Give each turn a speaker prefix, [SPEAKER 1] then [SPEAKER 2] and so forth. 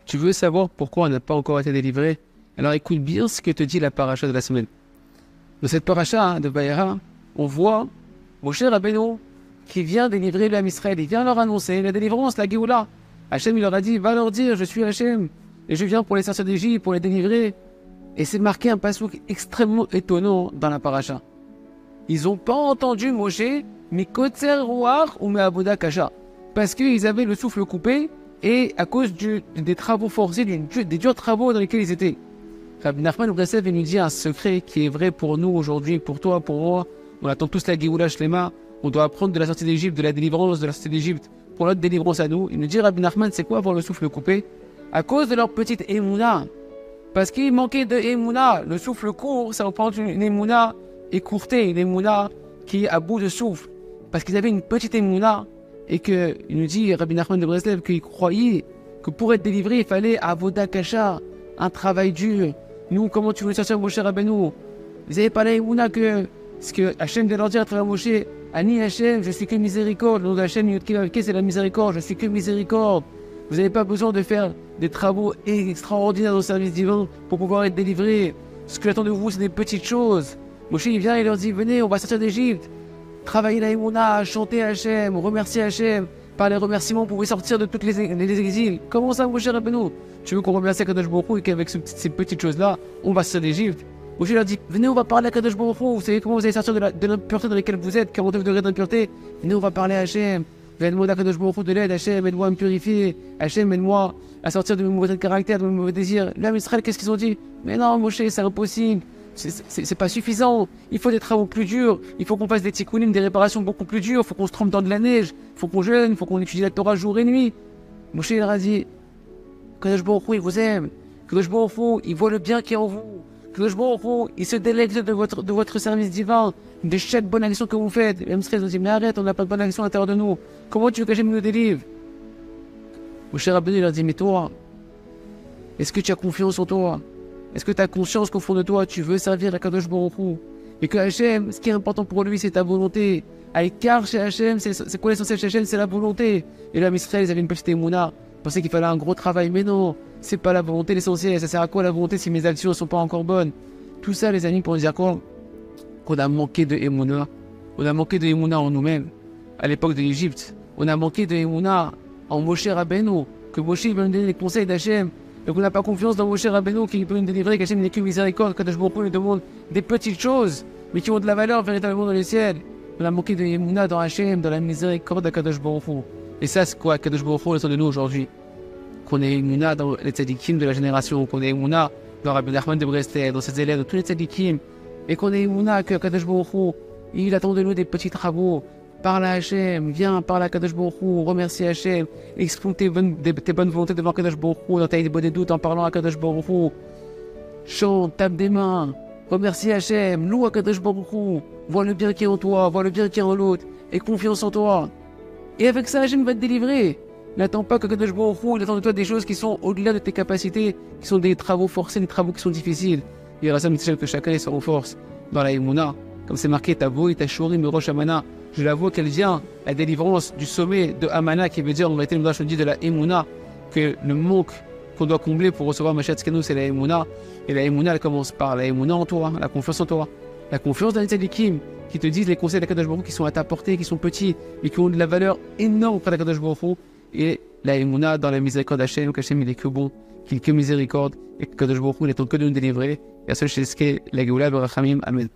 [SPEAKER 1] Tu veux savoir pourquoi on n'a pas encore été délivré? Alors écoute bien ce que te dit la paracha de la semaine. Dans cette paracha de Vayera, on voit Moshe Rabbeinu qui vient délivrer l'âme Israël. Il vient leur annoncer la délivrance, la Géoula. Hachem, il leur a dit, va leur dire, je suis Hachem, et je viens pour les sortir d'Égypte, pour les délivrer. Et c'est marqué un passouk extrêmement étonnant dans la paracha. Ils n'ont pas entendu Moshe, mais Kotser Ruach ou Me'aboda Kasha. Parce qu'ils avaient le souffle coupé, et à cause des travaux forcés, des durs travaux dans lesquels ils étaient. Rabbi Nachman Breslev nous dit un secret qui est vrai pour nous aujourd'hui, pour toi, pour moi. On attend tous la Géoula Shlema. On doit apprendre de la sortie d'Égypte, de la délivrance de la sortie d'Égypte, pour notre délivrance à nous. Il nous dit, Rabbi Nachman, c'est quoi avoir le souffle coupé? À cause de leur petite émouna. Parce qu'il manquait de émouna. Le souffle court, ça représente une émouna écourtée, une émouna qui est à bout de souffle. Parce qu'ils avaient une petite émouna. Et que, il nous dit, Rabbi Nachman de Breslev, qu'il croyait que pour être délivré, il fallait avoda kasha, un travail dur. Nous, comment tu veux sortir Moshe Rabbeinu? Ils n'avaient pas la émouna que ce que Hachem vient leur dire à travers Moshe. Ani Hachem, je suis que miséricorde. Le nom de Hachem, c'est la miséricorde, je suis que miséricorde. Vous n'avez pas besoin de faire des travaux extraordinaires dans le service divin pour pouvoir être délivré. Ce que j'attends de vous, c'est des petites choses. Moshe, il vient et leur dit, venez, on va sortir d'Égypte. Travaillez la émouna, chantez Hachem, remerciez Hachem. Par les remerciements, vous pouvez sortir de tous les exils. Comment ça, Moshe Rabbeinu? Tu veux qu'on remercie Kadosh Baruch Hu et qu'avec ces petites choses-là, on va sortir d'Égypte? Moshe leur dit, venez, on va parler à Kadosh Baruch Hu. Vous savez comment vous allez sortir de l'impureté dans laquelle vous êtes, 49 degrés d'impureté. Venez, on va parler à Hachem. Viens demander à Kadosh Baruch Hu de l'aide. Hachem, aide-moi à me purifier. Hachem, aide-moi à sortir de mes mauvais caractères, de mes mauvais désirs. L'âme Israël, qu'est-ce qu'ils ont dit? Mais non, Moshe, c'est impossible. C'est pas suffisant. Il faut des travaux plus durs. Il faut qu'on fasse des tikkunim, des réparations beaucoup plus dures. Il faut qu'on se trempe dans de la neige. Il faut qu'on jeûne. Il faut qu'on étudie la Torah jour et nuit. Moshe il a dit, Kadosh Baruch Hu, il vous aime. Kadosh Baruch Hu, il voit le bien qui est en vous. Kadosh Baruch Hu, il se délecte de votre service divin, de chaque bonne action que vous faites. Et Israël nous dit, mais arrête, on n'a pas de bonne action à l'intérieur de nous. Comment tu veux qu'Hachem nous délivre? Moshe Rabbeinu leur dit, mais toi, est-ce que tu as confiance en toi? Est-ce que tu as conscience qu'au fond de toi, tu veux servir à Kadosh Baruch Hu? Et que Hachem, ce qui est important pour lui, c'est ta volonté. À l'écart chez Hachem, c'est quoi l'essentiel chez Hachem? C'est la volonté. Et là, Israël, ils avaient une petite émouna. Ils pensaient qu'il fallait un gros travail. Mais non, c'est pas la volonté l'essentiel. Ça sert à quoi la volonté si mes actions ne sont pas encore bonnes? Tout ça, les amis, pour nous dire quoi? Qu'on a manqué de émouna. On a manqué de émouna en nous-mêmes. À l'époque de l'Égypte, on a manqué de émouna en Moshe Rabbeinu. Que Moshe il veut nous donner les conseils d'Hachem. Et qu'on n'a pas confiance dans Moshe Rabbeinu qui peut nous délivrer, qu'Hachem n'est que miséricorde, Kadosh Baruch Hu nous demande des petites choses, mais qui ont de la valeur véritablement dans les ciels. On a manqué de Yemouna dans Hachem, dans la miséricorde de Kadosh Baruch Hu. Et ça, c'est quoi Kadosh Baruch Hu attend de nous aujourd'hui? Qu'on ait Yemouna dans les tzadikim de la génération, qu'on ait Yemouna dans Rabbi Nachman de Breslev, dans ses élèves, dans tous les tzadikim, et qu'on ait Yemouna que Kadosh Baruch Hu, il attend de nous des petits travaux. Parle à Hachem, viens, parle à Kadosh Baruch Hu, remercie Hachem, exprime tes bonnes volontés devant Kadosh Baruch Hu, dans des doutes en parlant à Kadosh Baruch Hu. Chante, tape des mains, remercie Hachem, loue à Kadosh Baruch Hu, vois le bien qui est en toi, vois le bien qui est en l'autre, et confiance en toi. Et avec ça, Hachem va te délivrer. N'attends pas que Kadosh Baruch Hu, il attend de toi des choses qui sont au-delà de tes capacités, qui sont des travaux forcés, des travaux qui sont difficiles. Il y aura ça, que chacun se renforce dans la Emouna. Comme c'est marqué, ta voix et ta chouri, me roche Amana. Je la vois qu'elle vient, la délivrance du sommet de Amana, qui veut dire, en vérité, le Midrash nous dit de la Emouna, que le manque qu'on doit combler pour recevoir Mashiach Tzidkenu, c'est la Emouna. Et la Emouna, elle commence par la Emouna en toi, la confiance en toi. La confiance dans les tzadikim, qui te disent les conseils de la Kadosh Baruch Hu qui sont à ta portée, qui sont petits, mais qui ont de la valeur énorme pour la Kadosh Baruch Hu. Et la Emouna dans la miséricorde d'Hachem, qu'Hachem il est que bon, qu'il est que miséricorde, et que Kadosh Baruch Hu n'attend que de nous délivrer. Et à ce, c'est ce qu'est la Géoula Berachamim. Amen.